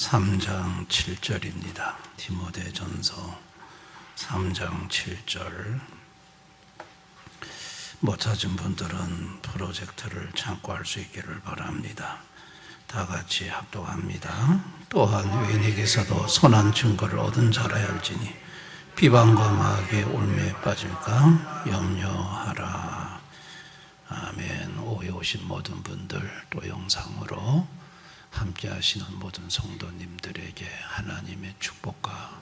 3장 7절입니다. 디모데전서 3장 7절. 못 찾은 분들은 프로젝트를 참고할 수 있기를 바랍니다. 다 같이 합독합니다. 또한 외인에게서도 선한 증거를 얻은 자라야 할지니 비방과 마귀의 올매에 빠질까 염려하라. 아멘. 오후에 오신 모든 분들, 또 영상으로 함께 하시는 모든 성도님들에게 하나님의 축복과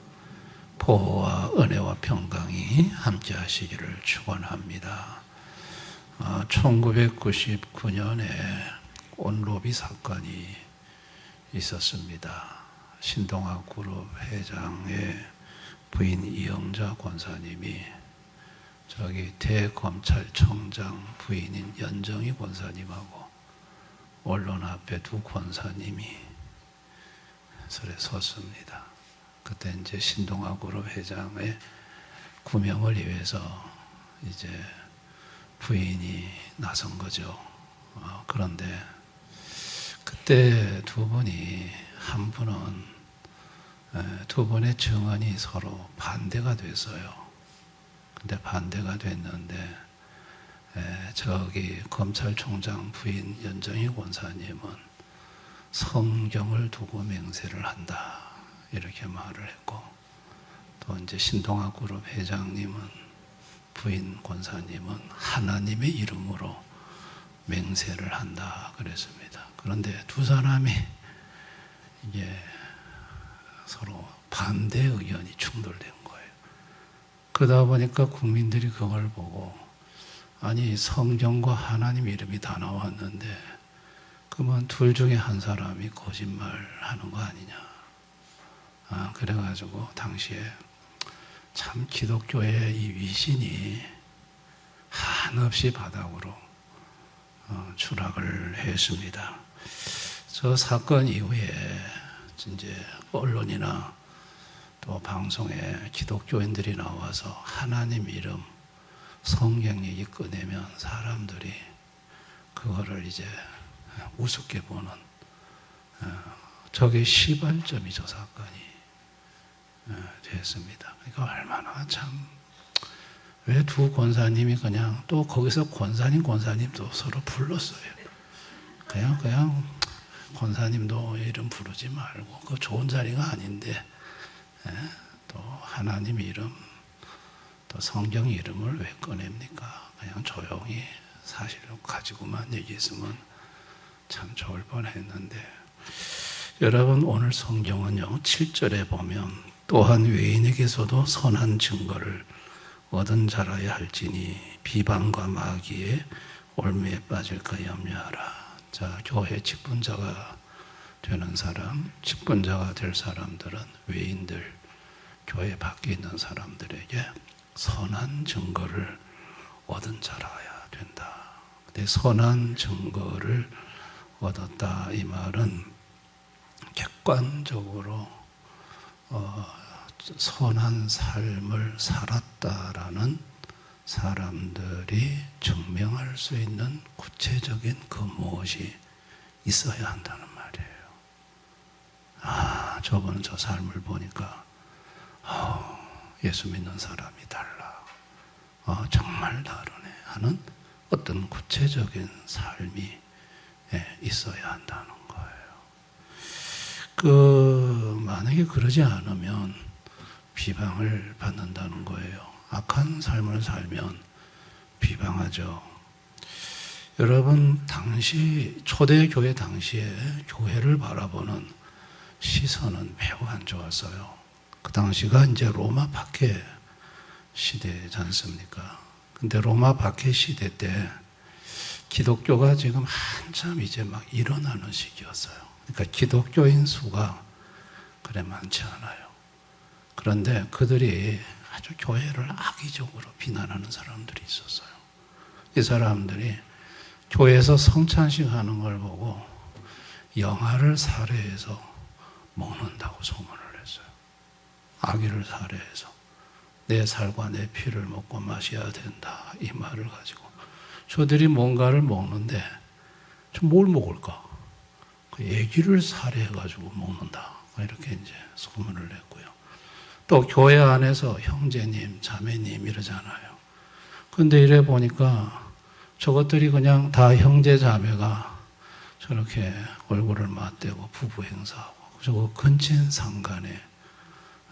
보호와 은혜와 평강이 함께 하시기를 축원합니다. 1999년에 온로비 사건이 있었습니다. 신동아 그룹 회장의 부인 이영자 권사님이 저기 대검찰청장 부인인 연정희 권사님하고 언론 앞에 두 권사님이 설에 섰습니다. 그때 이제 신동아 그룹 회장의 구명을 위해서 이제 부인이 나선 거죠. 그런데 그때 두 분이, 한 분은 두 분의 증언이 서로 반대가 됐어요. 근데 반대가 됐는데 저기 검찰총장 부인 연정희 권사님은 성경을 두고 맹세를 한다 이렇게 말을 했고, 또 이제 신동아 그룹 회장님은, 부인 권사님은 하나님의 이름으로 맹세를 한다 그랬습니다. 그런데 두 사람이 이게 서로 반대 의견이 충돌된 거예요. 그러다 보니까 국민들이 그걸 보고, 아니 성경과 하나님 이름이 다 나왔는데 그러면 둘 중에 한 사람이 거짓말하는 거 아니냐. 그래가지고 당시에 참 기독교의 이 위신이 한없이 바닥으로 추락을 했습니다. 저 사건 이후에 이제 언론이나 또 방송에 기독교인들이 나와서 하나님 이름, 성경 얘기 꺼내면 사람들이 그거를 이제 우습게 보는, 저게 시발점이 저 사건이 됐습니다. 그러니까 얼마나 참, 왜 두 권사님이 그냥, 또 거기서 권사님도 서로 불렀어요. 그냥 권사님도 이름 부르지 말고, 그 좋은 자리가 아닌데, 또 하나님 이름, 또 성경 이름을 왜 꺼냅니까? 그냥 조용히 사실을 가지고만 얘기했으면 참 좋을 뻔했는데, 여러분 오늘 성경은요 7절에 보면 또한 외인에게서도 선한 증거를 얻은 자라야 할지니 비방과 마귀의 올매에 빠질까 염려하라. 자, 교회 직분자가 되는 사람, 직분자가 될 사람들은 외인들, 교회 밖에 있는 사람들에게 선한 증거를 얻은 자라야 된다. 근데 선한 증거를 얻었다 이 말은 객관적으로 선한 삶을 살았다라는 사람들이 증명할 수 있는 구체적인 그 무엇이 있어야 한다는 말이에요. 저분은 저 삶을 보니까 예수 믿는 사람이 달라. 정말 다르네 하는 어떤 구체적인 삶이 있어야 한다는 거예요. 만약에 그러지 않으면 비방을 받는다는 거예요. 악한 삶을 살면 비방하죠. 여러분, 당시 초대교회 당시에 교회를 바라보는 시선은 매우 안 좋았어요. 그 당시가 이제 로마 박해 시대지 않습니까? 근데 로마 박해 시대 때 기독교가 지금 한참 이제 막 일어나는 시기였어요. 그러니까 기독교인 수가 그래 많지 않아요. 그런데 그들이 아주 교회를 악의적으로 비난하는 사람들이 있었어요. 이 사람들이 교회에서 성찬식 하는 걸 보고 영아를 살해해서 먹는다고 소문을 했어요. 아기를 살해해서 내 살과 내 피를 먹고 마셔야 된다 이 말을 가지고 저들이 뭔가를 먹는데 뭘 먹을까? 그 애기를 살해해가지고 먹는다. 이렇게 이제 소문을 냈고요. 또 교회 안에서 형제님, 자매님 이러잖아요. 근데 이래 보니까 저것들이 그냥 다 형제 자매가 저렇게 얼굴을 맞대고 부부 행사하고 저거 근친상간에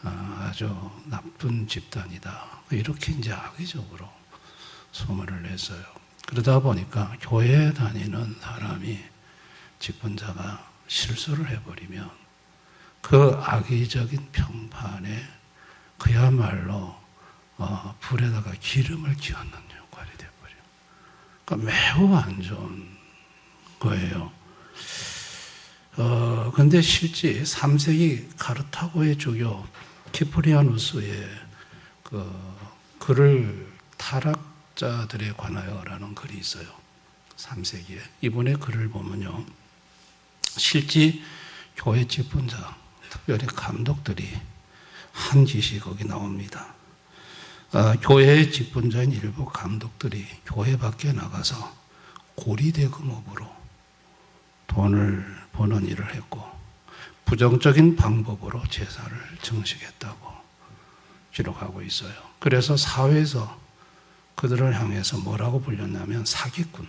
아주 나쁜 집단이다. 이렇게 이제 악의적으로 소문을 냈어요. 그러다 보니까 교회에 다니는 사람이 직분자가 실수를 해버리면 그 악의적인 평판에 그야말로 불에다가 기름을 끼얹는 역할이 돼버려요. 그러니까 매우 안 좋은 거예요. 근데 실제 3세기 카르타고의 주교 키프리아누스의 그 글을 타락자들에 관하여라는 글이 있어요. 3세기에. 이분의 글을 보면요. 실제 교회 직분자, 특별히 감독들이 한 짓이 거기 나옵니다. 교회의 직분자인 일부 감독들이 교회 밖에 나가서 고리대금업으로 돈을 버는 일을 했고 부정적인 방법으로 제사를 증식했다고 기록하고 있어요. 그래서 사회에서 그들을 향해서 뭐라고 불렸냐면 사기꾼,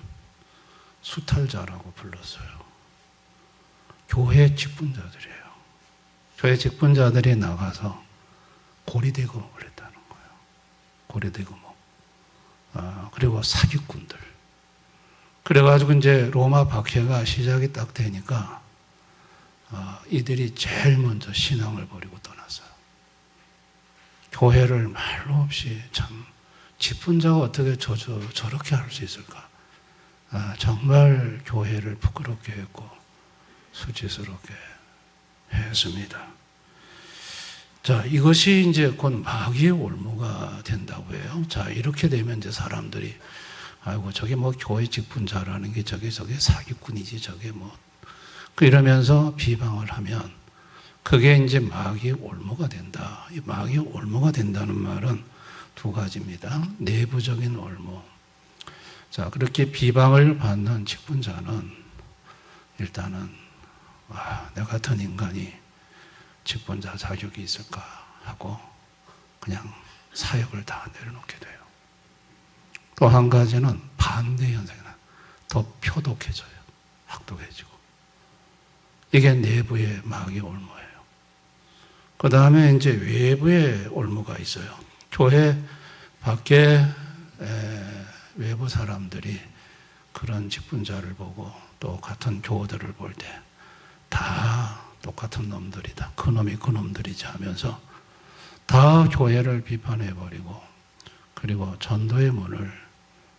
수탈자라고 불렀어요. 교회 직분자들이에요. 교회 직분자들이 나가서 고리대금업을 했다는 거예요. 고리대금업. 그리고 사기꾼들. 그래가지고 이제 로마 박해가 시작이 딱 되니까 이들이 제일 먼저 신앙을 버리고 떠났어요. 교회를 말로 없이 참 직분자가 어떻게 저렇게 할 수 있을까? 정말 교회를 부끄럽게 했고 수치스럽게 했습니다. 자, 이것이 이제 곧 마귀의 올무가 된다고 해요. 자, 이렇게 되면 이제 사람들이 아이고 저게 뭐 교회 직분자라는 게 저게 사기꾼이지 저게 뭐 이러면서 비방을 하면 그게 이제 마귀의 올무가 된다. 이 마귀의 올무가 된다는 말은 두 가지입니다. 내부적인 올무. 자, 그렇게 비방을 받는 직분자는 일단은 내 같은 인간이 직분자 자격이 있을까 하고 그냥 사역을 다 내려놓게 돼요. 또 한 가지는 반대 현상이 더 표독해져요. 학독해지고. 이게 내부의 마귀의 올무예요. 그 다음에 이제 외부의 올무가 있어요. 교회 밖에 외부 사람들이 그런 직분자를 보고 또 같은 교우들을 볼 때 다 똑같은 놈들이다. 그놈이 그놈들이지 하면서 다 교회를 비판해버리고 그리고 전도의 문을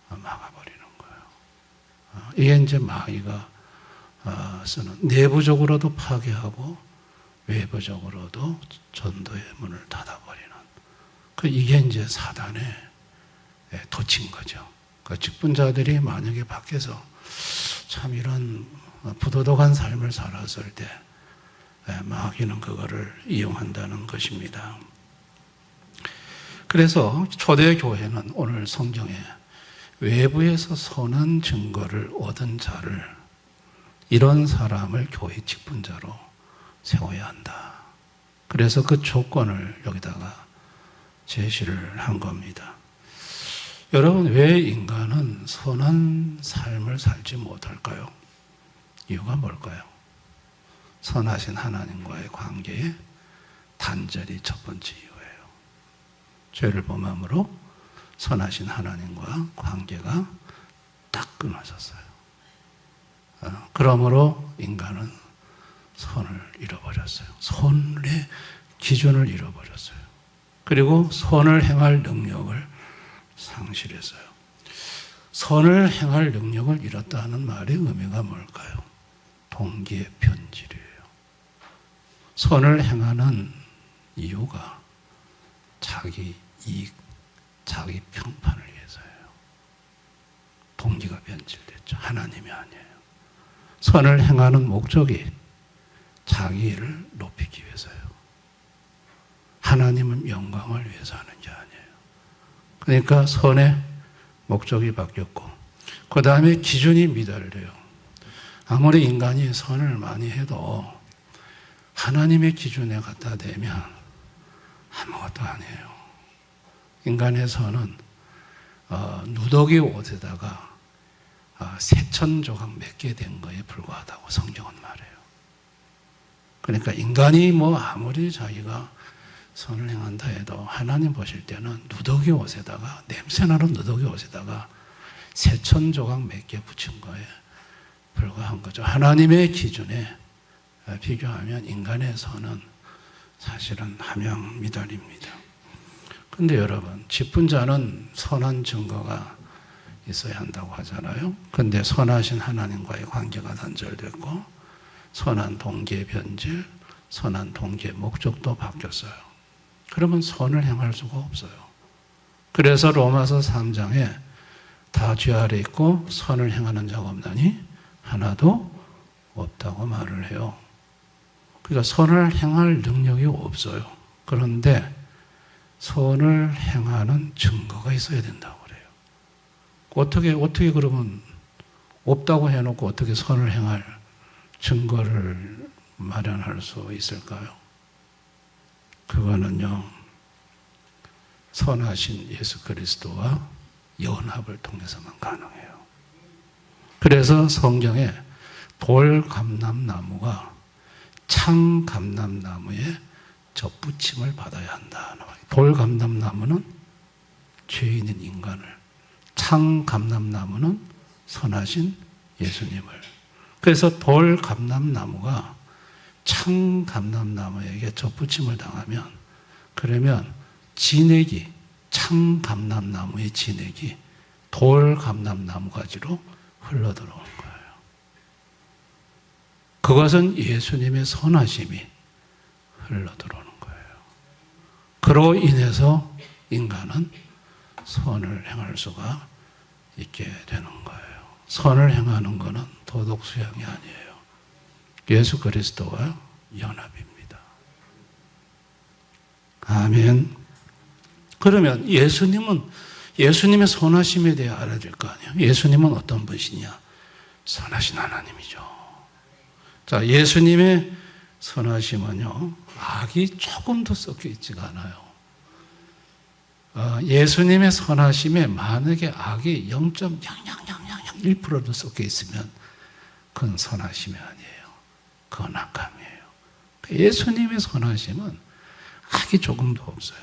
막아버리는 거예요. 이게 이제 마귀가 쓰는 내부적으로도 파괴하고 외부적으로도 전도의 문을 닫아버리는 이게 이제 사단의 도친 거죠. 그 직분자들이 만약에 밖에서 참 이런 부도덕한 삶을 살았을 때 마귀는 그거를 이용한다는 것입니다. 그래서 초대 교회는 오늘 성경에 외부에서 선한 증거를 얻은 자를 이런 사람을 교회 직분자로 세워야 한다. 그래서 그 조건을 여기다가 제시를 한 겁니다. 여러분, 왜 인간은 선한 삶을 살지 못할까요? 이유가 뭘까요? 선하신 하나님과의 관계에 단절이 첫 번째 이유예요. 죄를 범함으로 선하신 하나님과 관계가 딱 끊어졌어요. 그러므로 인간은 선을 잃어버렸어요. 선의 기준을 잃어버렸어요. 그리고 선을 행할 능력을 상실했어요. 선을 행할 능력을 잃었다는 말의 의미가 뭘까요? 동기의 변질이에요. 선을 행하는 이유가 자기 이익, 자기 평판을 위해서예요. 동기가 변질됐죠. 하나님이 아니에요. 선을 행하는 목적이 자기 일을 높이기 위해서예요. 하나님은 영광을 위해서 하는 게 아니에요. 그러니까 선의 목적이 바뀌었고 그 다음에 기준이 미달돼요. 아무리 인간이 선을 많이 해도 하나님의 기준에 갖다 대면 아무것도 아니에요. 인간의 선은 누더기 옷에다가 세천 조각 몇 개 된 거에 불과하다고 성경은 말해요. 그러니까 인간이 뭐 아무리 자기가 선을 행한다 해도 하나님 보실 때는 누더기 옷에다가, 냄새나는 누더기 옷에다가 세천 조각 몇 개 붙인 거에 불과한 거죠. 하나님의 기준에 비교하면 인간의 선은 사실은 함양미달입니다. 근데 여러분, 짚은 자는 선한 증거가 있어야 한다고 하잖아요. 근데 선하신 하나님과의 관계가 단절됐고 선한 동기의 변질, 선한 동기의 목적도 바뀌었어요. 그러면 선을 행할 수가 없어요. 그래서 로마서 3장에 다 죄 아래 있고 선을 행하는 자가 없나니 하나도 없다고 말을 해요. 그러니까 선을 행할 능력이 없어요. 그런데 선을 행하는 증거가 있어야 된다고 그래요. 어떻게 그러면 없다고 해놓고 어떻게 선을 행할 증거를 마련할 수 있을까요? 그거는요, 선하신 예수 그리스도와 연합을 통해서만 가능해요. 그래서 성경에 돌감람나무가 창감람나무에 접붙임을 받아야 한다. 돌감람나무는 죄인인 인간을, 창감람나무는 선하신 예수님을. 그래서 돌감람나무가 창감람나무에게 접붙임을 당하면, 그러면 진액이, 창감람나무의 진액이 돌감람나무 가지로 흘러들어오는 거예요. 그것은 예수님의 선하심이 흘러들어오는 거예요. 그로 인해서 인간은 선을 행할 수가 있게 되는 거예요. 선을 행하는 것은 도덕 수양이 아니에요. 예수 그리스도와 연합입니다. 아멘. 그러면 예수님의 선하심에 대해 알아야 될 거 아니에요. 예수님은 어떤 분이시냐? 선하신 하나님이죠. 자, 예수님의 선하심은요, 악이 조금도 섞여 있지가 않아요. 예수님의 선하심에 만약에 악이 0.0001%도 섞여 있으면 그건 선하심이 아니에요. 그건 악함이에요. 예수님의 선하심은 악이 조금도 없어요.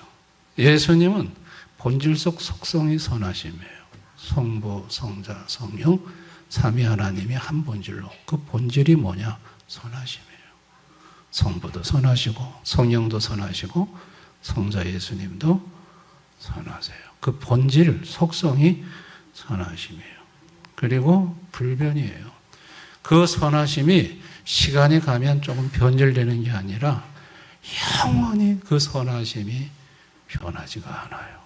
예수님은 본질적 속성이 선하심이에요. 성부, 성자, 성령, 삼위 하나님이 한 본질로. 그 본질이 뭐냐? 선하심이에요. 성부도 선하시고 성령도 선하시고 성자 예수님도 선하세요. 그 본질, 속성이 선하심이에요. 그리고 불변이에요. 그 선하심이 시간이 가면 조금 변질되는 게 아니라 영원히 그 선하심이 변하지가 않아요.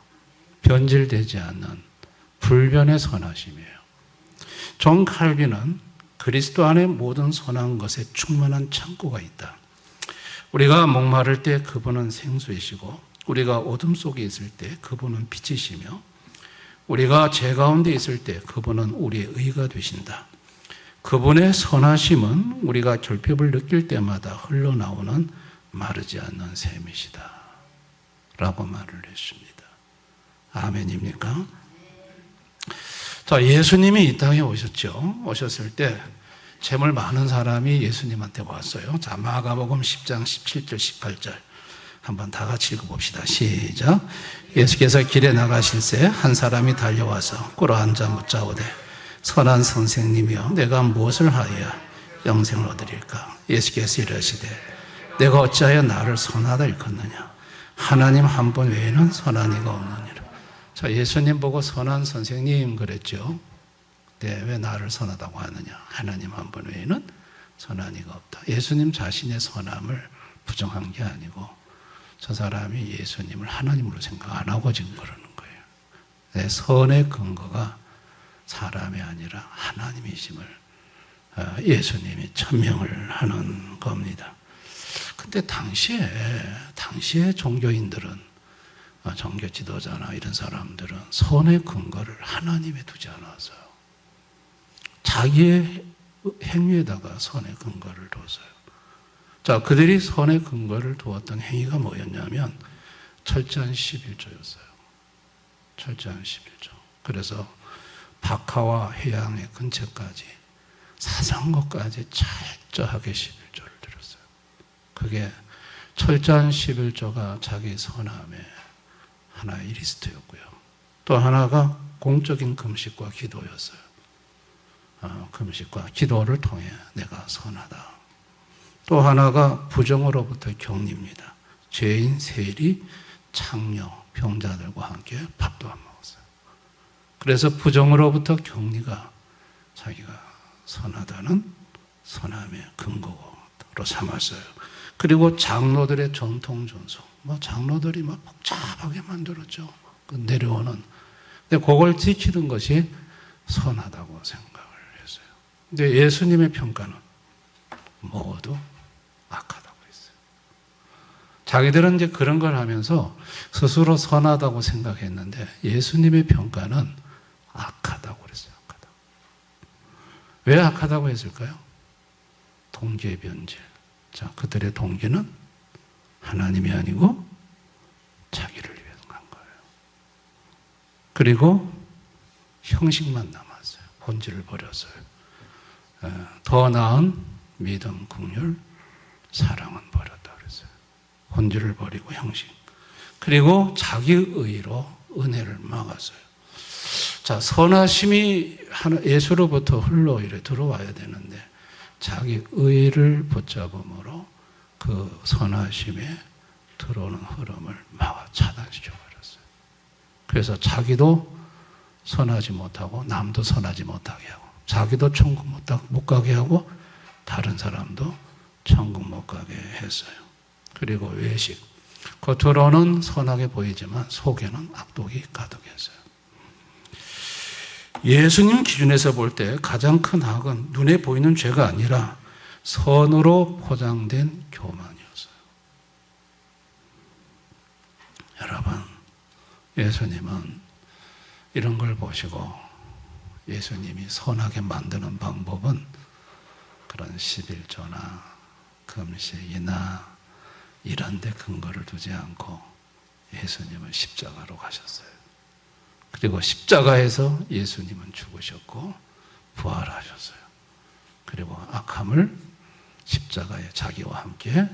변질되지 않는 불변의 선하심이에요. 존 칼빈은 그리스도 안에 모든 선한 것에 충만한 창고가 있다. 우리가 목마를 때 그분은 생수이시고 우리가 어둠 속에 있을 때 그분은 빛이시며 우리가 죄 가운데 있을 때 그분은 우리의 의가 되신다. 그분의 선하심은 우리가 결핍을 느낄 때마다 흘러나오는 마르지 않는 샘이시다 라고 말을 했습니다. 아멘입니까? 자, 예수님이 이 땅에 오셨죠. 오셨을 때 재물 많은 사람이 예수님한테 왔어요. 자, 마가복음 10장 17절 18절 한번 다 같이 읽어봅시다. 시작. 예수께서 길에 나가실새 한 사람이 달려와서 꿇어앉아 묻자오되 선한 선생님이여 내가 무엇을 하여야 영생을 얻으릴까? 예수께서 이르시되 내가 어찌하여 나를 선하다 일컫느냐? 하나님 한 분 외에는 선한 이가 없느니라. 자, 예수님 보고 선한 선생님 그랬죠. 네, 왜 나를 선하다고 하느냐? 하나님 한 분 외에는 선한 이가 없다. 예수님 자신의 선함을 부정한 게 아니고 저 사람이 예수님을 하나님으로 생각 안 하고 지금 그러는 거예요. 네, 선의 근거가 사람이 아니라 하나님이심을 예수님이 천명을 하는 겁니다. 근데 당시에 종교인들은, 종교 지도자나 이런 사람들은 선의 근거를 하나님에 두지 않았어요. 자기의 행위에다가 선의 근거를 뒀어요. 자, 그들이 선의 근거를 두었던 행위가 뭐였냐면 철저한 11조였어요. 철저한 11조. 그래서 박하와 해양의 근처까지 사상고까지 철저하게 11조를 드렸어요. 그게 철저한 11조가 자기 선함의 하나의 리스트였고요. 또 하나가 공적인 금식과 기도였어요. 금식과 기도를 통해 내가 선하다. 또 하나가 부정으로부터 격리입니다. 죄인, 세리, 창녀, 병자들과 함께 밥도 안 먹었어요. 그래서 부정으로부터 격리가 자기가 선하다는 선함의 근거로 삼았어요. 그리고 장로들의 전통 전속, 장로들이 복잡하게 만들었죠. 그 내려오는. 근데 그걸 지키는 것이 선하다고 생각을 했어요. 근데 예수님의 평가는 모두 악하다고 했어요. 자기들은 이제 그런 걸 하면서 스스로 선하다고 생각했는데 예수님의 평가는 악하다고 그랬어요. 악하다. 왜 악하다고 했을까요? 동기의 변질. 자, 그들의 동기는 하나님이 아니고 자기를 위해서 간 거예요. 그리고 형식만 남았어요. 본질을 버렸어요. 더 나은 믿음, 긍휼, 사랑은 버렸다 그랬어요. 본질을 버리고 형식. 그리고 자기 의로 은혜를 막았어요. 자, 선하심이 예수로부터 흘러 이래 들어와야 되는데 자기 의를 붙잡음으로 그 선하심에 들어오는 흐름을 막아 차단시켜 버렸어요. 그래서 자기도 선하지 못하고 남도 선하지 못하게 하고 자기도 천국 못 가게 하고 다른 사람도 천국 못 가게 했어요. 그리고 외식. 겉으로는 선하게 보이지만 속에는 악독이 가득했어요. 예수님 기준에서 볼 때 가장 큰 악은 눈에 보이는 죄가 아니라 선으로 포장된 교만이었어요. 여러분, 예수님은 이런 걸 보시고 예수님이 선하게 만드는 방법은 그런 11조나 금식이나 이런 데 근거를 두지 않고 예수님은 십자가로 가셨어요. 그리고 십자가에서 예수님은 죽으셨고 부활하셨어요. 그리고 악함을 십자가에 자기와 함께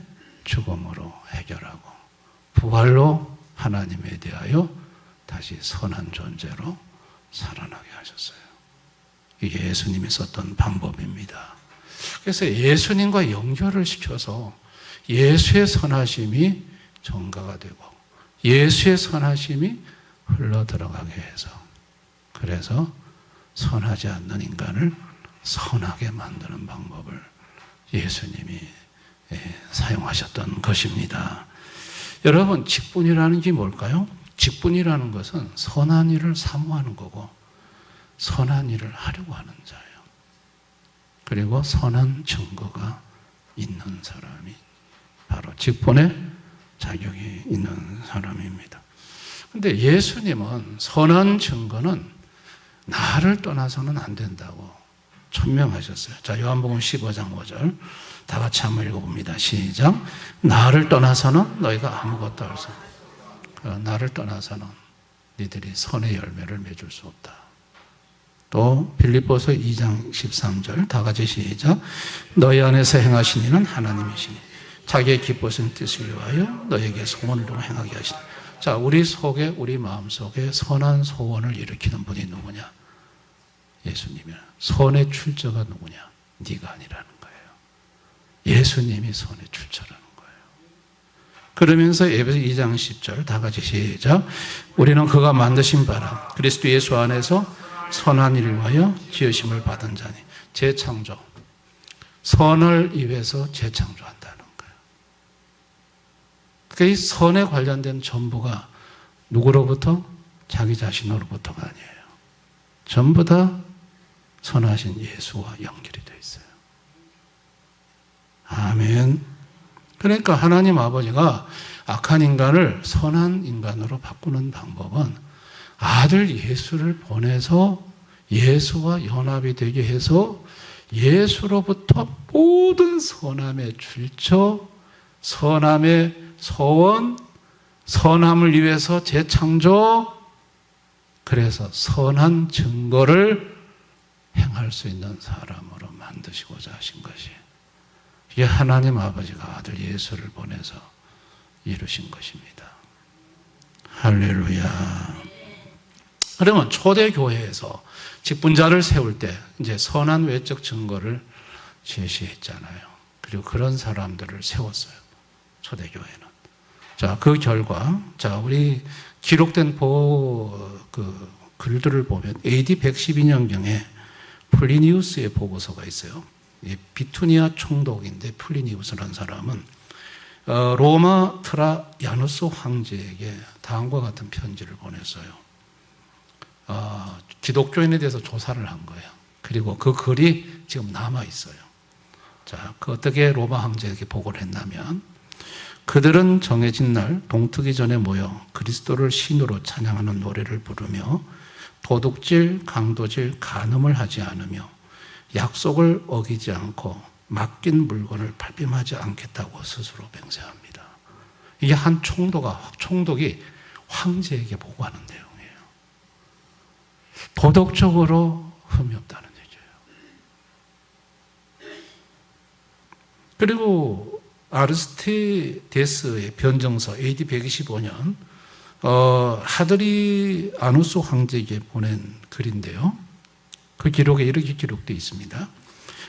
죽음으로 해결하고 부활로 하나님에 대하여 다시 선한 존재로 살아나게 하셨어요. 이게 예수님이 썼던 방법입니다. 그래서 예수님과 연결을 시켜서 예수의 선하심이 전가가 되고 예수의 선하심이 흘러 들어가게 해서 그래서 선하지 않는 인간을 선하게 만드는 방법을 예수님이 사용하셨던 것입니다. 여러분, 직분이라는 게 뭘까요? 직분이라는 것은 선한 일을 사모하는 거고 선한 일을 하려고 하는 자예요. 그리고 선한 증거가 있는 사람이 바로 직분의 자격이 있는 사람입니다. 근데 예수님은 선한 증거는 나를 떠나서는 안 된다고 천명하셨어요. 자, 요한복음 15장 5절 다 같이 한번 읽어봅니다. 시작. 나를 떠나서는 너희가 아무것도 할 수 없다. 나를 떠나서는 너희들이 선의 열매를 맺을 수 없다. 또 빌립보서 2장 13절 다 같이 시작. 너희 안에서 행하신 이는 하나님이시니 자기의 기쁘신 뜻을 위하여 너희에게 소원을 두고 행하게 하시니. 자, 우리 속에, 우리 마음속에 선한 소원을 일으키는 분이 누구냐? 예수님이야. 선의 출처가 누구냐? 네가 아니라는 거예요. 예수님이 선의 출처라는 거예요. 그러면서 에베소 2장 10절 다 같이 시작. 우리는 그가 만드신 바라 그리스도 예수 안에서 선한 일을 위하여 지으심을 받은 자니. 재창조. 선을 위해서 재창조한다는 거예요. 그러니까 이 선에 관련된 전부가 누구로부터? 자기 자신으로부터가 아니에요. 전부 다 선하신 예수와 연결이 되어 있어요. 아멘. 그러니까 하나님 아버지가 악한 인간을 선한 인간으로 바꾸는 방법은 아들 예수를 보내서 예수와 연합이 되게 해서 예수로부터 모든 선함의 출처, 선함의 소원, 선함을 위해서 재창조, 그래서 선한 증거를 행할 수 있는 사람으로 만드시고자 하신 것이, 이게 하나님 아버지가 아들 예수를 보내서 이루신 것입니다. 할렐루야. 그러면 초대교회에서 직분자를 세울 때 이제 선한 외적 증거를 제시했잖아요. 그리고 그런 사람들을 세웠어요. 초대교회는. 자, 그 결과, 자, 우리 기록된 글들을 보면 AD 112년경에 플리니우스의 보고서가 있어요. 비투니아 총독인데 플리니우스라는 사람은 로마 트라야누스 황제에게 다음과 같은 편지를 보냈어요. 기독교인에 대해서 조사를 한 거예요. 그리고 그 글이 지금 남아 있어요. 자, 어떻게 로마 황제에게 보고를 했냐면, 그들은 정해진 날 동트기 전에 모여 그리스도를 신으로 찬양하는 노래를 부르며 도둑질, 강도질, 간음을 하지 않으며 약속을 어기지 않고 맡긴 물건을 발뺌하지 않겠다고 스스로 맹세합니다. 이게 한 총독이 황제에게 보고하는 내용이에요. 도덕적으로 흠이 없다는 얘기예요. 그리고 아르스티데스의 변정서 AD 125년 하드리 아누스 황제에게 보낸 글인데요. 그 기록에 이렇게 기록되어 있습니다.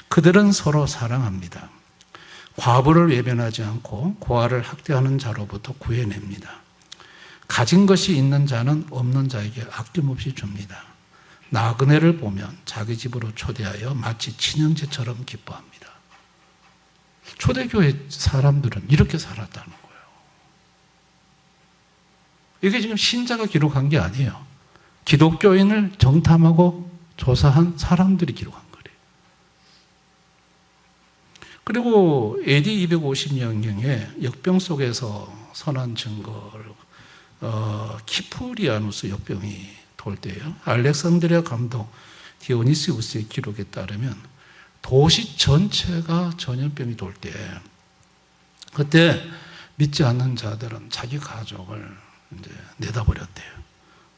그들은 서로 사랑합니다. 과부를 외면하지 않고 고아를 학대하는 자로부터 구해냅니다. 가진 것이 있는 자는 없는 자에게 아낌없이 줍니다. 나그네를 보면 자기 집으로 초대하여 마치 친형제처럼 기뻐합니다. 초대교회 사람들은 이렇게 살았다는 거예요. 이게 지금 신자가 기록한 게 아니에요. 기독교인을 정탐하고 조사한 사람들이 기록한 거예요. 그리고 AD 250년경에 역병 속에서 선한 증거를 키프리아누스 역병이 돌 때예요. 알렉산드리아 감독 디오니시우스의 기록에 따르면 도시 전체가 전염병이 돌 때, 그때 믿지 않는 자들은 자기 가족을 이제 내다버렸대요.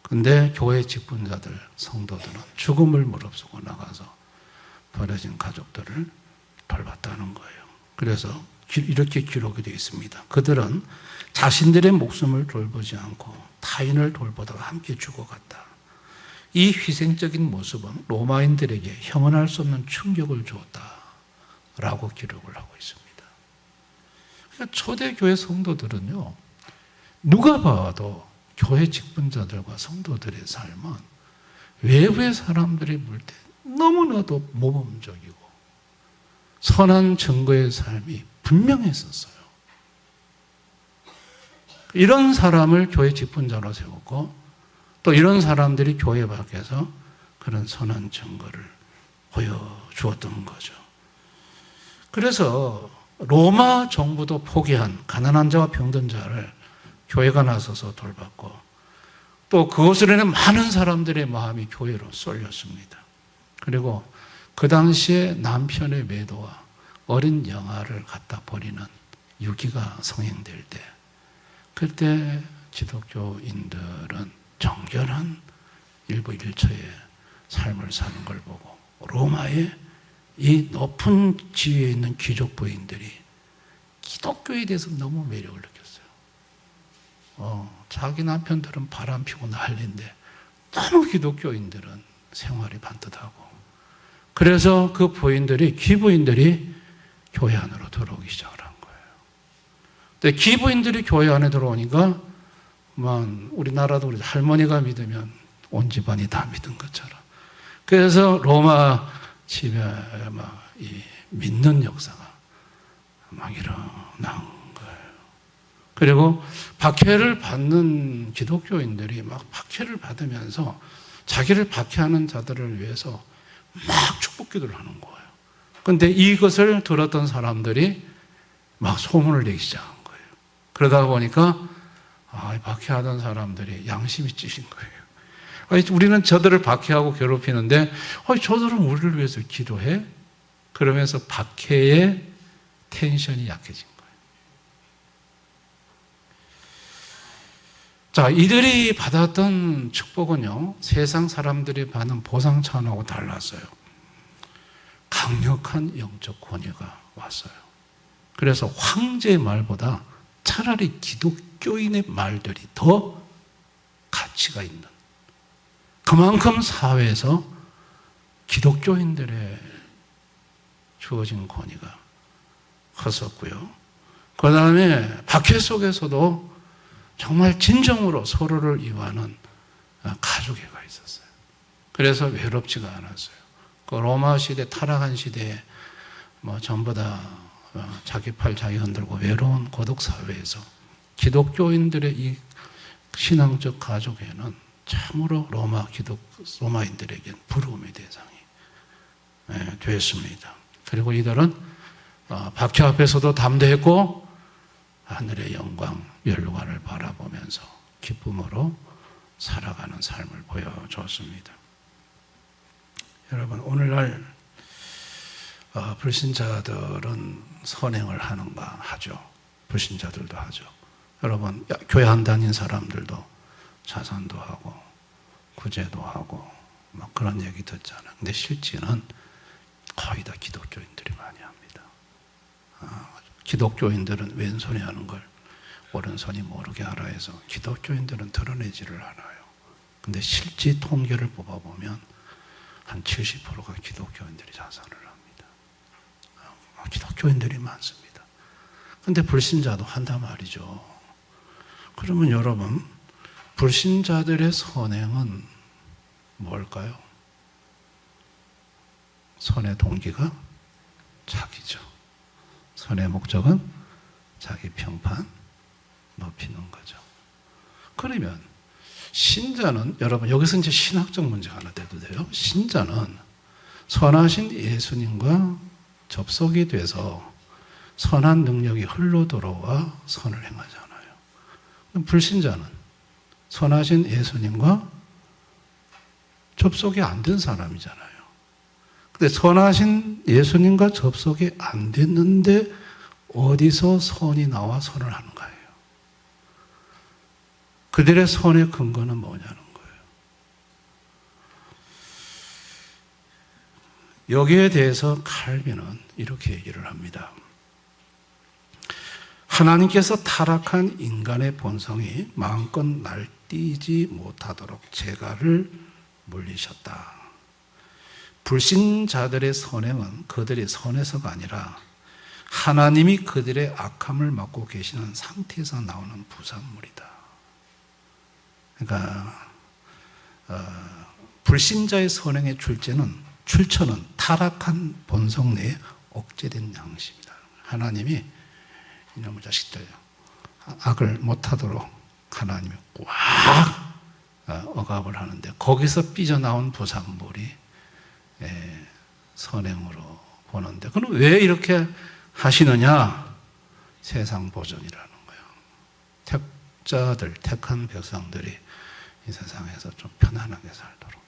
근데 교회 직분자들, 성도들은 죽음을 무릅쓰고 나가서 버려진 가족들을 돌봤다는 거예요. 그래서 이렇게 기록이 되어 있습니다. 그들은 자신들의 목숨을 돌보지 않고 타인을 돌보다가 함께 죽어갔다. 이 희생적인 모습은 로마인들에게 형언할 수 없는 충격을 주었다라고 기록을 하고 있습니다. 그러니까 초대교회 성도들은요, 누가 봐도 교회 직분자들과 성도들의 삶은 외부의 사람들이 볼 때 너무나도 모범적이고 선한 증거의 삶이 분명했었어요. 이런 사람을 교회 직분자로 세웠고, 또 이런 사람들이 교회 밖에서 그런 선한 증거를 보여주었던 거죠. 그래서 로마 정부도 포기한 가난한 자와 병든 자를 교회가 나서서 돌봤고, 또 그것을 인해 많은 사람들의 마음이 교회로 쏠렸습니다. 그리고 그 당시에 남편의 매도와 어린 영아를 갖다 버리는 유기가 성행될 때, 그때 기독교인들은 정결한 일부 일처의 삶을 사는 걸 보고 로마의 이 높은 지위에 있는 귀족 부인들이 기독교에 대해서 너무 매력을 느꼈어요. 자기 남편들은 바람 피고 난리인데 너무 기독교인들은 생활이 반듯하고, 그래서 그 부인들이, 귀부인들이 교회 안으로 들어오기 시작을 한 거예요. 근데 귀부인들이 교회 안에 들어오니까 우리나라도 우리 할머니가 믿으면 온 집안이 다 믿은 것처럼, 그래서 로마 집에 이 믿는 역사가 일어난 거예요. 그리고 박해를 받는 기독교인들이 박해를 받으면서 자기를 박해하는 자들을 위해서 축복 기도를 하는 거예요. 그런데 이것을 들었던 사람들이 소문을 내기 시작한 거예요. 그러다 보니까 박해하던 사람들이 양심이 찢긴 거예요. 우리는 저들을 박해하고 괴롭히는데 저들은 우리를 위해서 기도해? 그러면서 박해의 텐션이 약해진 거예요. 자, 이들이 받았던 축복은요, 세상 사람들이 받는 보상차원하고 달랐어요. 강력한 영적 권위가 왔어요. 그래서 황제의 말보다 차라리 기독교인의 말들이 더 가치가 있는, 그만큼 사회에서 기독교인들의 주어진 권위가 컸었고요. 그 다음에 박해 속에서도 정말 진정으로 서로를 이해하는 가족애가 있었어요. 그래서 외롭지가 않았어요. 그 로마 시대, 타락한 시대에 전부 다 자기 팔 자기 흔들고 외로운 고독 사회에서 기독교인들의 이 신앙적 가족애는 참으로 로마인들에겐 부러움의 대상이 되었습니다. 그리고 이들은 박해 앞에서도 담대했고 하늘의 영광, 멸관을 바라보면서 기쁨으로 살아가는 삶을 보여줬습니다. 여러분, 오늘날 불신자들은 선행을 하는가 하죠. 불신자들도 하죠. 여러분, 교회 안 다닌 사람들도 자선도 하고 구제도 하고 막 그런 얘기 듣잖아요. 근데 실제는 거의 다 기독교인들이 많이 합니다. 기독교인들은 왼손이 하는 걸 오른손이 모르게 하라 해서 기독교인들은 드러내지를 않아요. 근데 실제 통계를 뽑아보면 한 70%가 기독교인들이 자살을 합니다. 기독교인들이 많습니다. 근데 불신자도 한단 말이죠. 그러면 여러분, 불신자들의 선행은 뭘까요? 선의 동기가 자기죠. 선의 목적은 자기 평판 높이는 거죠. 그러면 신자는, 여러분 여기서 이제 신학적 문제가 하나 돼도 돼요. 신자는 선하신 예수님과 접속이 돼서 선한 능력이 흘러 들어와 선을 행하잖아요. 그럼 불신자는 선하신 예수님과 접속이 안 된 사람이잖아요. 근데 선하신 예수님과 접속이 안 됐는데 어디서 선이 나와 선을 하는 거예요? 그들의 선의 근거는 뭐냐는 거예요. 여기에 대해서 칼빈은 이렇게 얘기를 합니다. 하나님께서 타락한 인간의 본성이 마음껏 날뛰지 못하도록 재갈을 물리셨다. 불신자들의 선행은 그들의 선에서가 아니라 하나님이 그들의 악함을 맡고 계시는 상태에서 나오는 부산물이다. 그러니까 불신자의 선행의 출처는 타락한 본성 내에 억제된 양심이다. 하나님이 이놈의 자식들 악을 못하도록 하나님이 꽉 억압을 하는데 거기서 삐져나온 부산물이 선행으로 보는데, 그럼 왜 이렇게 하시느냐? 세상 보존이라는 거예요. 택한 백성들이 이 세상에서 좀 편안하게 살도록.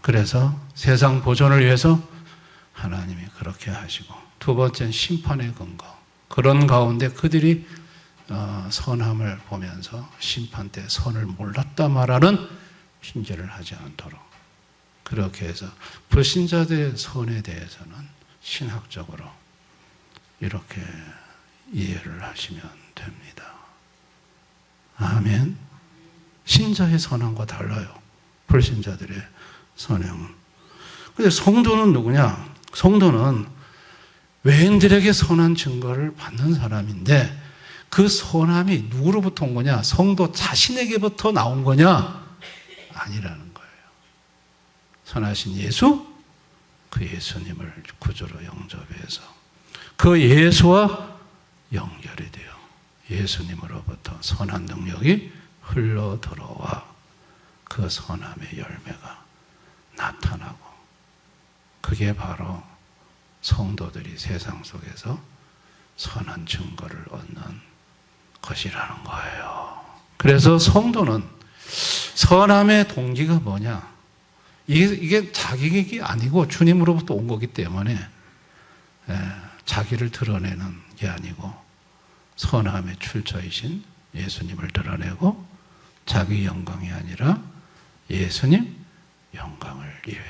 그래서 세상 보존을 위해서 하나님이 그렇게 하시고, 두 번째는 심판의 근거. 그런 가운데 그들이 선함을 보면서 심판 때 선을 몰랐다 말하는 핑계를 하지 않도록. 그렇게 해서 불신자들의 선에 대해서는 신학적으로 이렇게 이해를 하시면 됩니다. 아멘. 신자의 선함과 달라요. 불신자들의 선행은. 근데 성도는 누구냐? 성도는 외인들에게 선한 증거를 받는 사람인데 그 선함이 누구로부터 온 거냐? 성도 자신에게부터 나온 거냐? 아니라는 거예요. 선하신 예수, 그 예수님을 구주로 영접해서 그 예수와 연결이 돼요. 예수님으로부터 선한 능력이 흘러 들어와 그 선함의 열매가 나타나고, 그게 바로 성도들이 세상 속에서 선한 증거를 얻는 것이라는 거예요. 그래서 성도는 선함의 동기가 뭐냐? 이게 자격이 아니고 주님으로부터 온 거기 때문에 자기를 드러내는 게 아니고 선함의 출처이신 예수님을 드러내고 자기 영광이 아니라 예수님 영광을 위해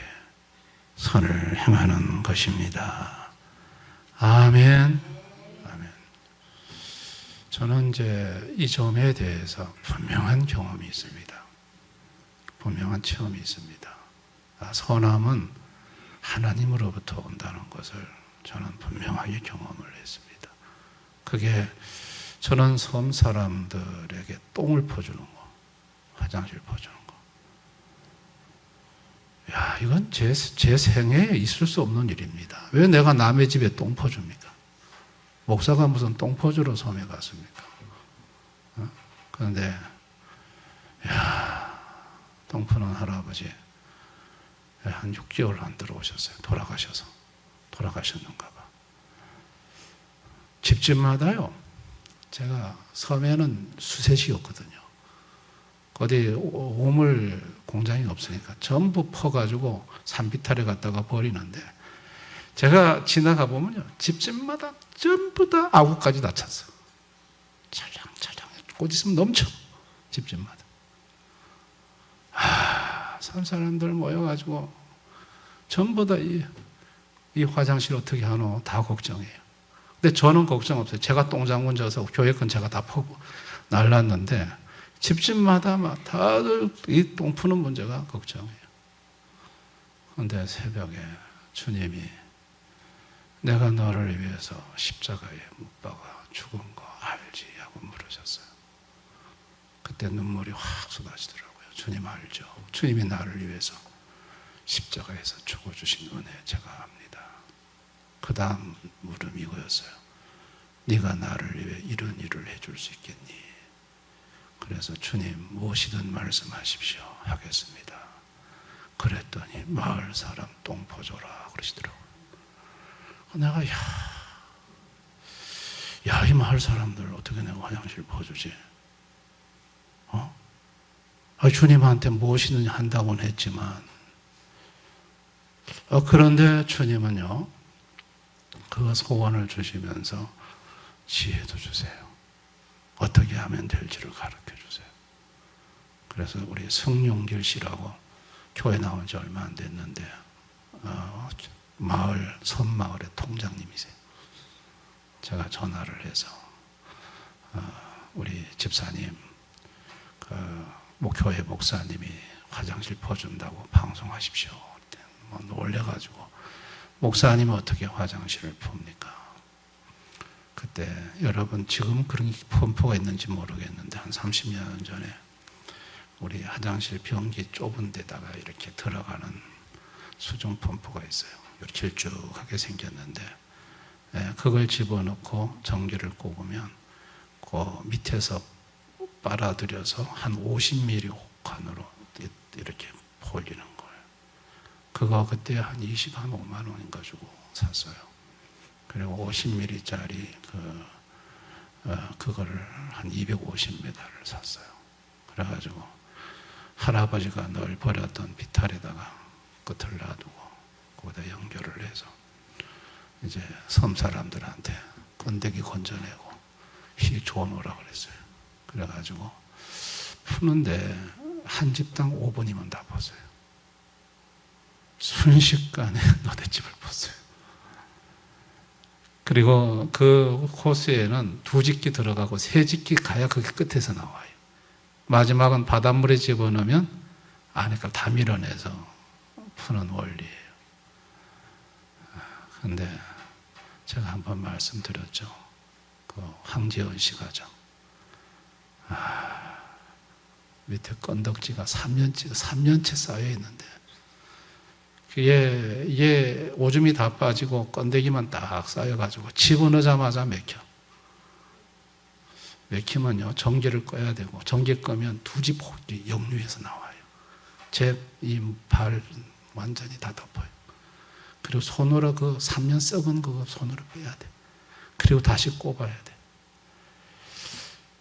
선을 행하는 것입니다. 아멘. 아멘. 저는 이제 이 점에 대해서 분명한 경험이 있습니다. 분명한 체험이 있습니다. 선함은 하나님으로부터 온다는 것을 저는 분명하게 경험을 했습니다. 그게 저는 섬 사람들에게 똥을 퍼주는 거, 화장실 퍼주는 거. 야, 이건 제 생애에 있을 수 없는 일입니다. 왜 내가 남의 집에 똥 퍼줍니까? 목사가 무슨 똥 퍼주러 섬에 갔습니까? 그런데, 야, 똥 푸는 할아버지, 한 6개월 안 들어오셨어요. 돌아가셨는가 봐. 집집마다요, 제가 섬에는 수세시였거든요. 어디 오물 공장이 없으니까 전부 퍼가지고 산비탈에 갖다가 버리는데, 제가 지나가 보면요, 집집마다 전부 다 아구까지 다 찼어. 찰랑찰랑 꽃 있으면 넘쳐. 집집마다. 섬 사람들 모여가지고 전부 다 이 화장실 어떻게 하노? 다 걱정해요. 근데 저는 걱정 없어요. 제가 똥장군 져서 교회 건 제가 다 퍼고 날랐는데 집집마다 막 다들 이 똥 푸는 문제가 걱정해요. 그런데 새벽에 주님이 내가 너를 위해서 십자가에 못 박아 죽은 거 알지? 하고 물으셨어요. 그때 눈물이 확 쏟아지더라고요. 주님 알죠? 주님이 나를 위해서 십자가에서 죽어주신 은혜 제가 압니다. 그 다음 물음이 이거였어요. 네가 나를 위해 이런 일을 해줄 수 있겠니? 그래서 주님 무엇이든 말씀하십시오 하겠습니다. 그랬더니 마을 사람 똥 퍼줘라 그러시더라고요. 내가 이 마을 사람들 어떻게 내가 화장실 퍼주지? 주님한테 무엇이든 한다고는 했지만 그런데 주님은요 그 소원을 주시면서 지혜도 주세요. 어떻게 하면 될지를 가르쳐 주세요. 그래서 우리 승용길 씨라고 교회 나온 지 얼마 안 됐는데 섬 마을의 통장님이세요. 제가 전화를 해서 우리 집사님 교회 목사님이 화장실 퍼준다고 방송하십시오. 놀래가지고 목사님은 어떻게 화장실을 풉니까? 그때 여러분 지금 그런 펌프가 있는지 모르겠는데 한 30년 전에 우리 화장실 변기 좁은 데다가 이렇게 들어가는 수중 펌프가 있어요. 이렇게 길쭉하게 생겼는데 그걸 집어넣고 전기를 꼽으면 그 밑에서 빨아들여서 한 50mm 혹한으로 이렇게 벌리는 거예요. 그거 그때 한 5만 원인가 주고 샀어요. 그리고 50mm짜리 그거를 한 250m를 샀어요. 그래가지고 할아버지가 늘 버렸던 비탈에다가 끝을 놔두고 거기다 연결을 해서 이제 섬 사람들한테 건더기 건져내고 히 줘놓으라 그랬어요. 그래가지고 푸는데 한 집당 5분이면 다 퍼져요. 순식간에 너댓집을 퍼져요. 그리고 그 호스에는 2집기 들어가고 3집기 가야 그게 끝에서 나와요. 마지막은 바닷물에 집어넣으면 안에가 다 밀어내서 푸는 원리예요. 그런데 제가 한번 말씀드렸죠. 그 황재원 씨 가정. 밑에 건덕지가 3년째 쌓여 있는데 얘 오줌이 다 빠지고 건더기만 딱 쌓여가지고 집어넣자마자 맥히면요 전기를 꺼야 되고 전기 꺼면 2집 혹이 역류해서 나와요. 제 이 발 완전히 다 덮어요. 그리고 손으로 그 3년 썩은 그거 손으로 빼야 돼. 그리고 다시 꼽아야 돼.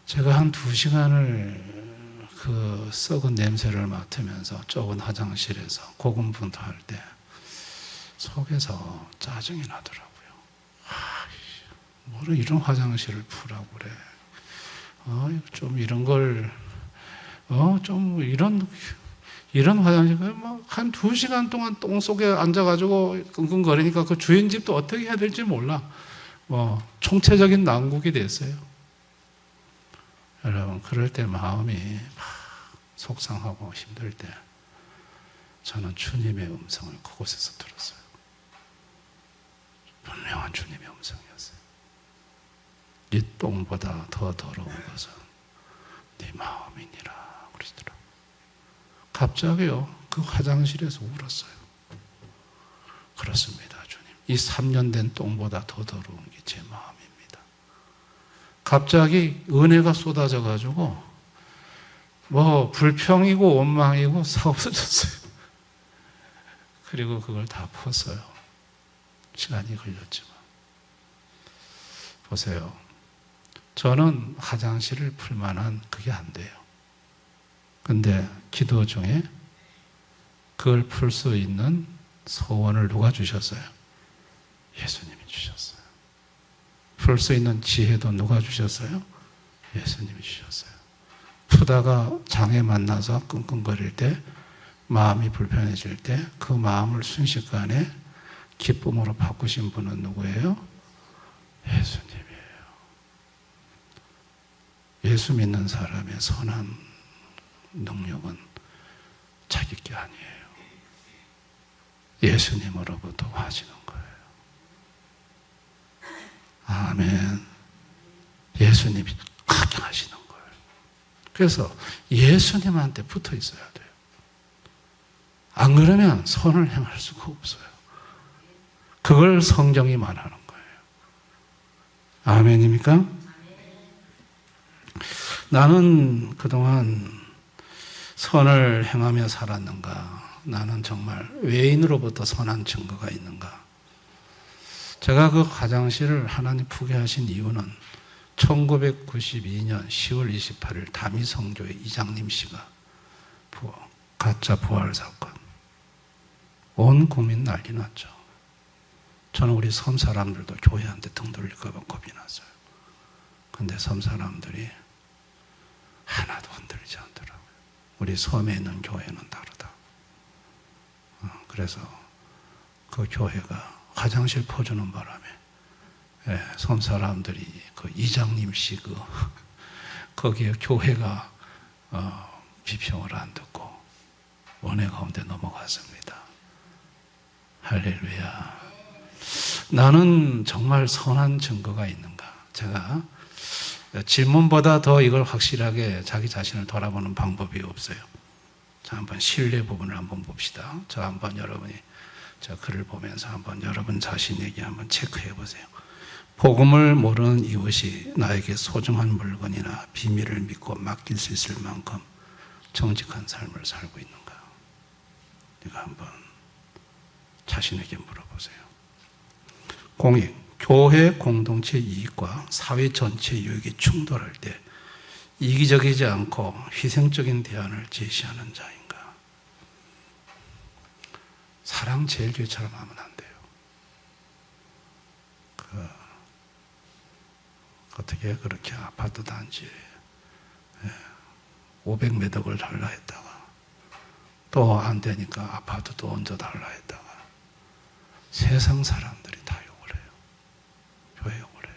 제가 한 2시간을 그 썩은 냄새를 맡으면서 좁은 화장실에서 고군분투할 때 속에서 짜증이 나더라고요. 뭐를 이런 화장실을 푸라고 그래. 좀 이런 걸, 좀 이런 화장실, 한 2시간 동안 똥 속에 앉아가지고 끙끙거리니까 그 주인집도 어떻게 해야 될지 몰라. 총체적인 난국이 됐어요. 여러분, 그럴 때 마음이 막 속상하고 힘들 때 저는 주님의 음성을 그곳에서 들었어요. 분명한 주님의 음성이었어요. 네 똥보다 더 더러운 것은 네 마음이니라 그러시더라고요. 갑자기요, 그 화장실에서 울었어요. 그렇습니다, 주님. 이 3년 된 똥보다 더 더러운 게 제 마음입니다. 갑자기 은혜가 쏟아져 가지고 불평이고 원망이고 다 없어졌어요. 그리고 그걸 다 폈어요. 시간이 걸렸지만. 보세요. 저는 화장실을 풀 만한 그게 안 돼요. 근데 기도 중에 그걸 풀 수 있는 소원을 누가 주셨어요? 예수님이 주셨어요. 풀 수 있는 지혜도 누가 주셨어요? 예수님이 주셨어요. 푸다가 장애 만나서 끙끙거릴 때, 마음이 불편해질 때 그 마음을 순식간에 기쁨으로 바꾸신 분은 누구예요? 예수님이에요. 예수 믿는 사람의 선한 능력은 자기 게 아니에요. 예수님으로부터 와지는 거예요. 아멘. 예수님이 강경하시는 거예요. 그래서 예수님한테 붙어 있어야 돼요. 안 그러면 선을 행할 수가 없어요. 그걸 성경이 말하는 거예요. 아멘입니까? 나는 그동안 선을 행하며 살았는가? 나는 정말 외인으로부터 선한 증거가 있는가? 제가 그 화장실을 하나님 푸게 하신 이유는 1992년 10월 28일 다미성교회 이장님 씨가 가짜 부활 사건, 온 국민 난리 났죠. 저는 우리 섬 사람들도 교회한테 등 돌릴까 봐 겁이 났어요. 근데 섬 사람들이 하나도 흔들리지 않더라고요. 우리 섬에 있는 교회는 다르다. 그래서 그 교회가 화장실 퍼주는 바람에 섬 사람들이 그 이장님 씨 거기에 교회가 비평을 안 듣고 원회 가운데 넘어갔습니다. 할렐루야. 나는 정말 선한 증거가 있는가? 제가 질문보다 더 이걸 확실하게 자기 자신을 돌아보는 방법이 없어요. 자, 한번 신뢰 부분을 한번 봅시다. 자, 한번 여러분이 저 글을 보면서 한번 여러분 자신에게 한번 체크해 보세요. 복음을 모르는 이웃이 나에게 소중한 물건이나 비밀을 믿고 맡길 수 있을 만큼 정직한 삶을 살고 있는가? 내가 한번 자신에게 물어보세요. 공익, 교회 공동체 이익과 사회 전체 유익이 충돌할 때 이기적이지 않고 희생적인 대안을 제시하는 자인가? 사랑 제일 뒤처럼 하면 안 돼요. 어떻게 그렇게 아파트 단지에 500매덕을 달라 했다가 또 안 되니까 아파트도 얹어 달라 했다가 세상 사람들이 다 욕을 해요. 교회 욕을 해요.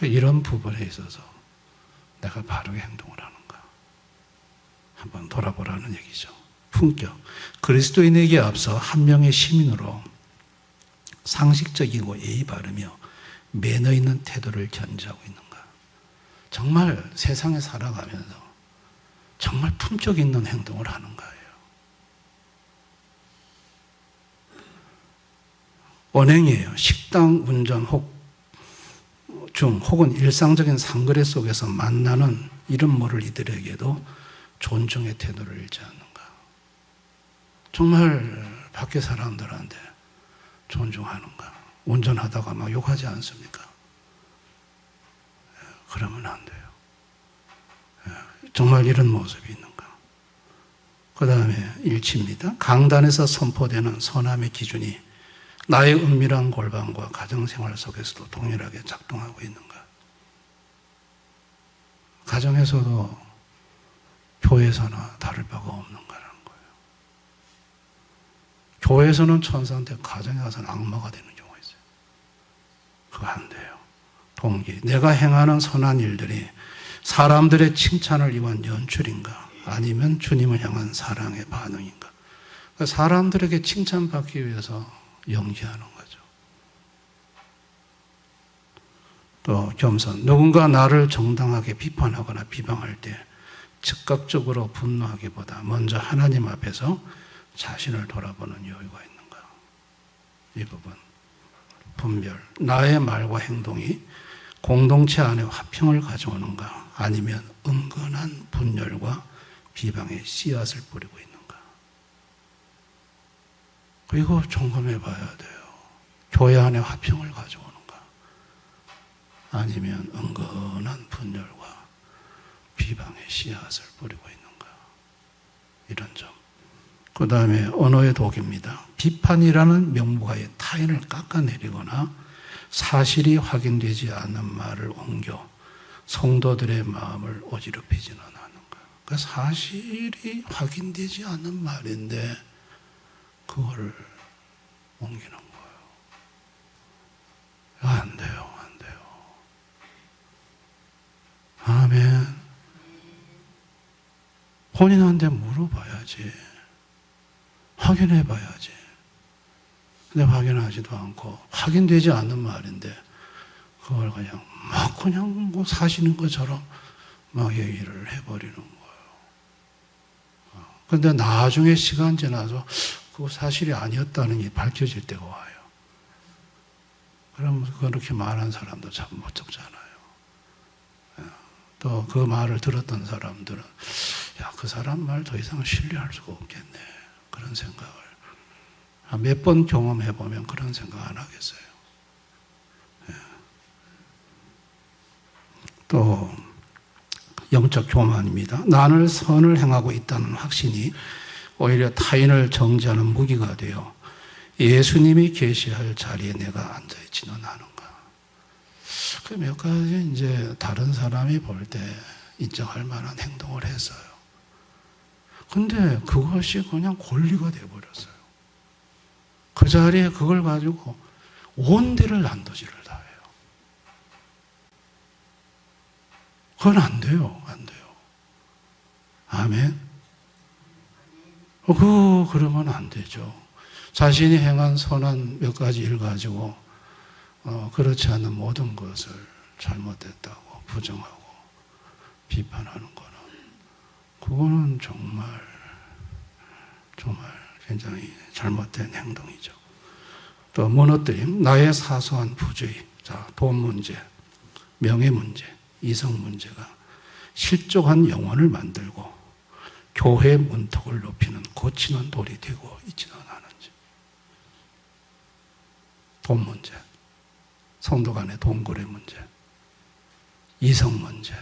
이런 부분에 있어서 내가 바르게 행동을 하는가? 한번 돌아보라는 얘기죠. 품격. 그리스도인에게 앞서 한 명의 시민으로 상식적이고 예의 바르며 매너 있는 태도를 견지하고 있는가? 정말 세상에 살아가면서 정말 품격 있는 행동을 하는가예요. 언행이에요. 식당 운전 중 혹은 일상적인 상거래 속에서 만나는 이름 모를 이들에게도 존중의 태도를 잃지 않는가? 정말 밖에 사람들한테 존중하는가? 운전하다가 막 욕하지 않습니까? 그러면 안 돼요. 정말 이런 모습이 있는가? 그 다음에 일치입니다. 강단에서 선포되는 선함의 기준이 나의 은밀한 골방과 가정생활 속에서도 동일하게 작동하고 있는가? 가정에서도 교회에서나 다를 바가 없는가라는 거예요. 교회에서는 천사인데 가정에 가서는 악마가 되는 경우가 있어요. 그거 안 돼요. 동기, 내가 행하는 선한 일들이 사람들의 칭찬을 위한 연출인가? 아니면 주님을 향한 사랑의 반응인가? 그러니까 사람들에게 칭찬받기 위해서 연기하는 거죠. 또 겸손, 누군가 나를 정당하게 비판하거나 비방할 때 즉각적으로 분노하기보다 먼저 하나님 앞에서 자신을 돌아보는 여유가 있는가? 이 부분. 분별, 나의 말과 행동이 공동체 안에 화평을 가져오는가? 아니면 은근한 분열과 비방의 씨앗을 뿌리고 있는가? 그리고 점검해 봐야 돼요. 교회 안에 화평을 가져오는가? 아니면 은근한 분열과 비방의 씨앗을 뿌리고 있는가? 이런 점. 그 다음에 언어의 독입니다. 비판이라는 명목하에 타인을 깎아내리거나 사실이 확인되지 않는 말을 옮겨 성도들의 마음을 어지럽히지는 않은가. 그 사실이 확인되지 않는 말인데 그거를 옮기는 거예요. 안 돼요. 안 돼요. 아멘. 본인한테 물어봐야지. 확인해 봐야지. 근데 확인하지도 않고 확인되지 않는 말인데 그걸 그냥 뭐 사시는 것처럼 막 얘기를 해버리는 거예요. 근데 나중에 시간 지나서 그거 사실이 아니었다는 게 밝혀질 때가 와요. 그럼 그렇게 말한 사람도 참 못 적잖아요. 또 그 말을 들었던 사람들은 야, 그 사람 말 더 이상 신뢰할 수가 없겠네. 그런 생각을 몇 번 경험해 보면 그런 생각 안 하겠어요. 또 영적 교만입니다. 나는 선을 행하고 있다는 확신이 오히려 타인을 정죄하는 무기가 되어 예수님이 계시할 자리에 내가 앉아있지는 않은가. 그 몇 가지 이제 다른 사람이 볼 때 인정할 만한 행동을 했어요. 근데 그것이 그냥 권리가 되어버렸어요. 그 자리에 그걸 가지고 온 데를 난도질을 다 해요. 그건 안 돼요. 안 돼요. 아멘. 그러면 안 되죠. 자신이 행한 선한 몇 가지 일 가지고 그렇지 않은 모든 것을 잘못됐다고 부정하고 비판하는 거는 그거는 정말 굉장히 잘못된 행동이죠. 또 무너뜨림, 나의 사소한 부주의, 돈 문제, 명예 문제, 이성 문제가 실족한 영혼을 만들고 교회의 문턱을 높이는 고치는 돌이 되고 있지는 않은지. 돈 문제, 성도 간의 돈거래 문제, 이성 문제,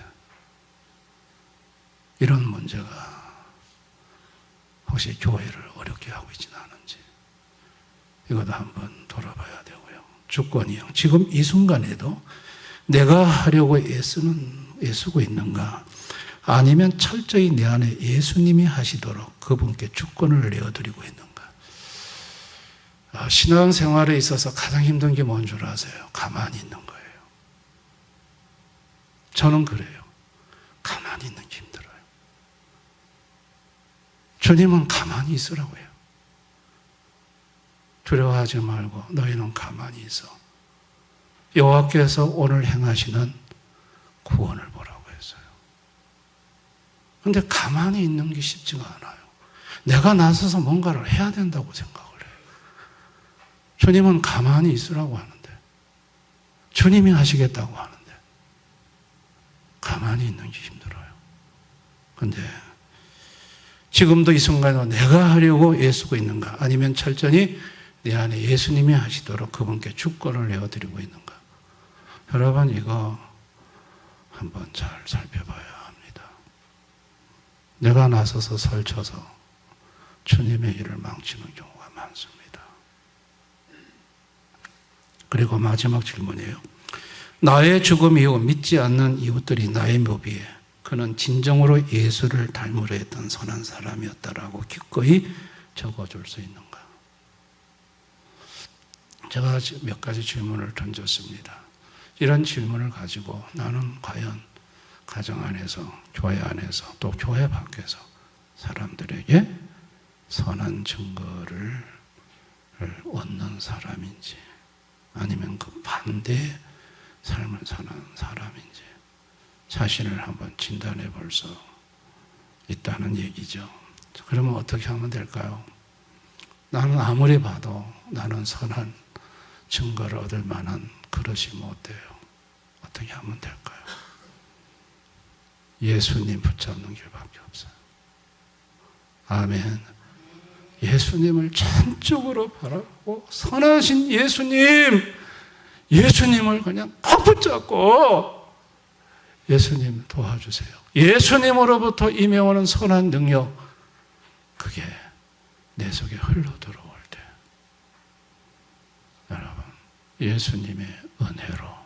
이런 문제가 혹시 교회를 어렵게 하고 있지는 않은지 이것도 한번 돌아봐야 되고요. 주권이요. 지금 이 순간에도 내가 하려고 애쓰고 있는가? 아니면 철저히 내 안에 예수님이 하시도록 그분께 주권을 내어드리고 있는가? 신앙생활에 있어서 가장 힘든 게 뭔 줄 아세요? 가만히 있는 거예요. 저는 그래요. 가만히 있는 게 힘들어요. 주님은 가만히 있으라고 해요. 두려워하지 말고 너희는 가만히 있어. 여호와께서 오늘 행하시는 구원을 보라고 했어요. 그런데 가만히 있는 게 쉽지가 않아요. 내가 나서서 뭔가를 해야 된다고 생각을 해요. 주님은 가만히 있으라고 하는데, 주님이 하시겠다고 하는데 가만히 있는 게 힘들어요. 그런데 지금도 이 순간에 내가 하려고 애쓰고 있는가? 아니면 철저히 내 안에 예수님이 하시도록 그분께 주권을 내어드리고 있는가? 여러분 이거 한번 잘 살펴봐야 합니다. 내가 나서서 설쳐서 주님의 일을 망치는 경우가 많습니다. 그리고 마지막 질문이에요. 나의 죽음 이후 믿지 않는 이웃들이 나의 묘비에 그는 진정으로 예수를 닮으려 했던 선한 사람이었다라고 기꺼이 적어줄 수 있는가? 제가 몇 가지 질문을 던졌습니다. 이런 질문을 가지고 나는 과연 가정 안에서, 교회 안에서, 또 교회 밖에서 사람들에게 선한 증거를 얻는 사람인지, 아니면 그 반대의 삶을 사는 사람인지 자신을 한번 진단해 볼 수 있다는 얘기죠. 그러면 어떻게 하면 될까요? 나는 아무리 봐도 나는 선한 증거를 얻을 만한 그릇이 못 돼요. 어떻게 하면 될까요? 예수님 붙잡는 길밖에 없어요. 아멘. 예수님을 전적으로 바라보고 선하신 예수님을 그냥 꼭 붙잡고 예수님 도와주세요. 예수님으로부터 임해오는 선한 능력, 그게 내 속에 흘러 들어올 때 여러분, 예수님의 은혜로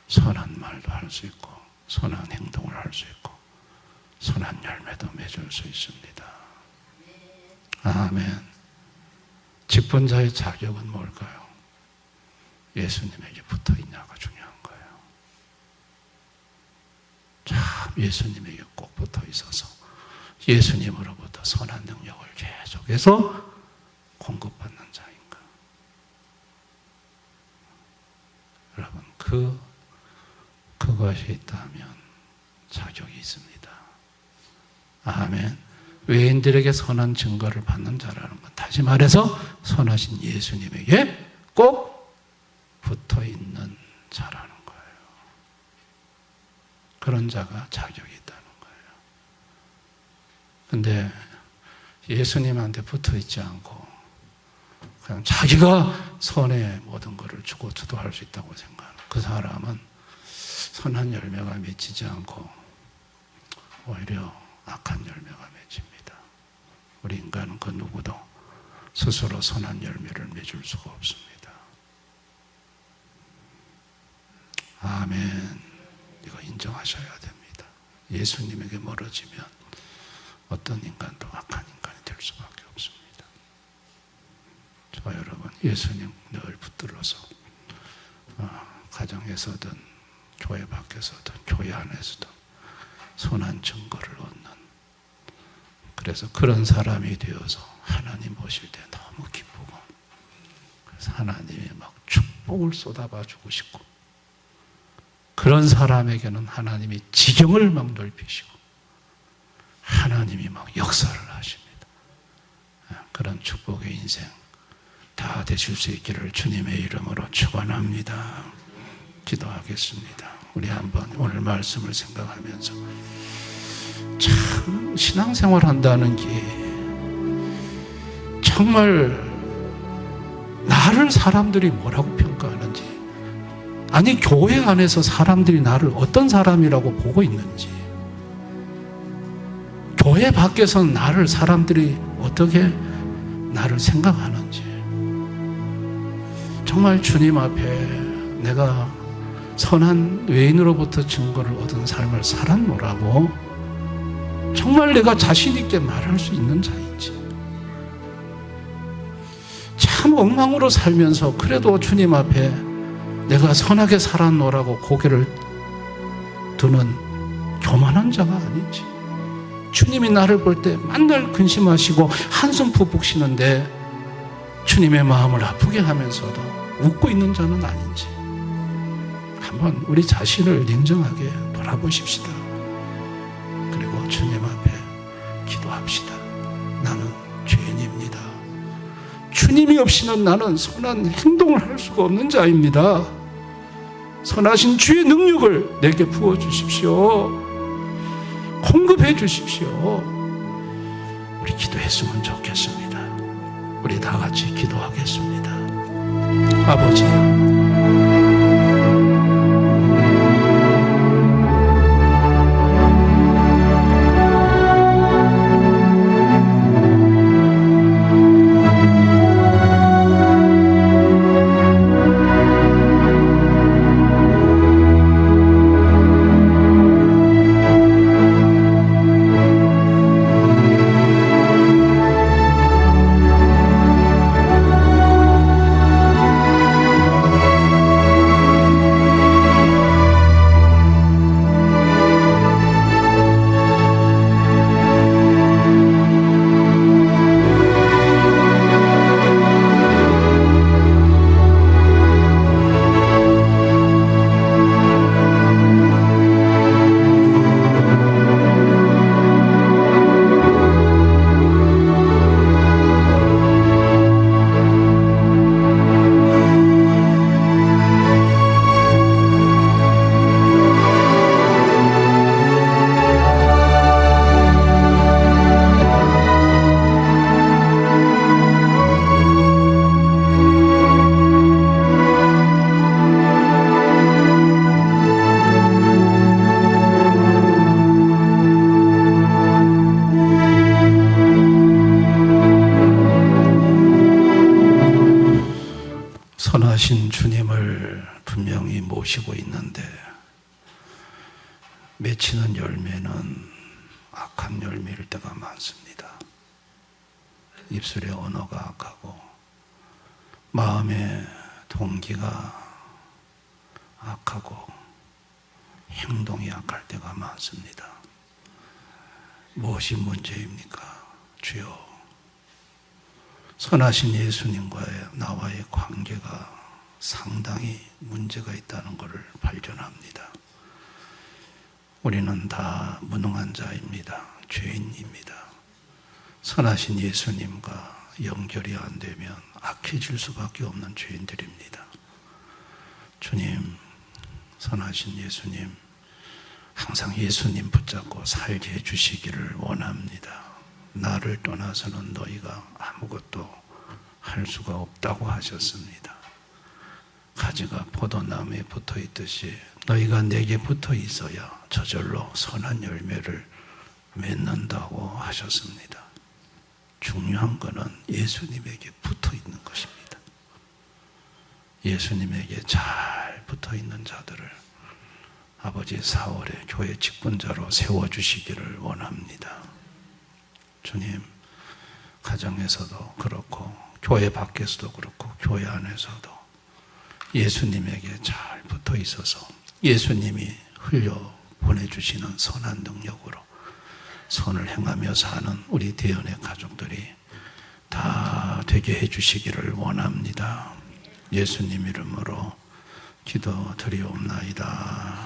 선한 말도 할 수 있고 선한 행동을 할 수 있고 선한 열매도 맺을 수 있습니다. 아멘. 직분자의 자격은 뭘까요? 예수님에게 붙어 있냐가 중요한 거예요. 참 예수님에게 꼭 붙어 있어서 예수님으로부터 선한 능력을 계속해서 공급받는 자인가? 여러분, 그것이 있다면 자격이 있습니다. 아멘. 외인들에게 선한 증거를 받는 자라는 건 다시 말해서 선하신 예수님에게 꼭 붙어 있는 자라는 거예요. 그런 자가 자격이 있다는 거예요. 근데 예수님한테 붙어 있지 않고 그냥 자기가 선의 모든 것을 주고 주도할 수 있다고 생각하는 그 사람은 선한 열매가 맺히지 않고 오히려 악한 열매가 맺힙니다. 우리 인간은 그 누구도 스스로 선한 열매를 맺을 수가 없습니다. 아멘. 이거 인정하셔야 됩니다. 예수님에게 멀어지면 어떤 인간도 악한 인간이 될 수밖에 없습니다. 저 여러분, 예수님 늘 붙들어서 가정에서든 교회 밖에서든 교회 안에서든 선한 증거를 얻는, 그래서 그런 사람이 되어서 하나님 보실 때 너무 기쁘고, 그래서 하나님이 막 축복을 쏟아봐 주고 싶고, 그런 사람에게는 하나님이 지경을 막 넓히시고 하나님이 막 역사를 하십니다. 그런 축복의 인생 다 되실 수 있기를 주님의 이름으로 축원합니다. 기도하겠습니다. 우리 한번 오늘 말씀을 생각하면서 참 신앙생활 한다는 게 정말 나를 사람들이 뭐라고 평가하는지, 아니 교회 안에서 사람들이 나를 어떤 사람이라고 보고 있는지, 교회 밖에서는 나를 사람들이 어떻게 나를 생각하는지, 정말 주님 앞에 내가 선한 외인으로부터 증거를 얻은 삶을 살았노라고 정말 내가 자신 있게 말할 수 있는 자인지, 참 엉망으로 살면서 그래도 주님 앞에 내가 선하게 살았노라고 고개를 드는 교만한 자가 아닌지, 주님이 나를 볼 때 맨날 근심하시고 한숨 푹푹 쉬는데 주님의 마음을 아프게 하면서도 웃고 있는 자는 아닌지 한번 우리 자신을 냉정하게 돌아보십시다. 그리고 주님 앞에 기도합시다. 나는 죄인입니다. 주님이 없이는 나는 선한 행동을 할 수가 없는 자입니다. 선하신 주의 능력을 내게 부어주십시오. 공급해 주십시오. 우리 기도했으면 좋겠습니다. 우리 다 같이 기도하겠습니다. 아버지, 선하신 주님을 분명히 모시고 있는데 맺히는 열매는 악한 열매일 때가 많습니다. 입술의 언어가 악하고 마음의 동기가 악하고 행동이 악할 때가 많습니다. 무엇이 문제입니까? 주여, 선하신 예수님과의 나와의 관계가 상당히 문제가 있다는 것을 발견합니다. 우리는 다 무능한 자입니다. 죄인입니다. 선하신 예수님과 연결이 안 되면 악해질 수밖에 없는 죄인들입니다. 주님, 선하신 예수님, 항상 예수님 붙잡고 살게 해주시기를 원합니다. 나를 떠나서는 너희가 아무것도 할 수가 없다고 하셨습니다. 가지가 포도나무에 붙어 있듯이 너희가 내게 붙어 있어야 저절로 선한 열매를 맺는다고 하셨습니다. 중요한 것은 예수님에게 붙어 있는 것입니다. 예수님에게 잘 붙어 있는 자들을 아버지 4월에 교회 직분자로 세워주시기를 원합니다. 주님, 가정에서도 그렇고 교회 밖에서도 그렇고 교회 안에서도 예수님에게 잘 붙어 있어서 예수님이 흘려 보내주시는 선한 능력으로 선을 행하며 사는 우리 대연의 가족들이 다 되게 해주시기를 원합니다. 예수님 이름으로 기도드리옵나이다.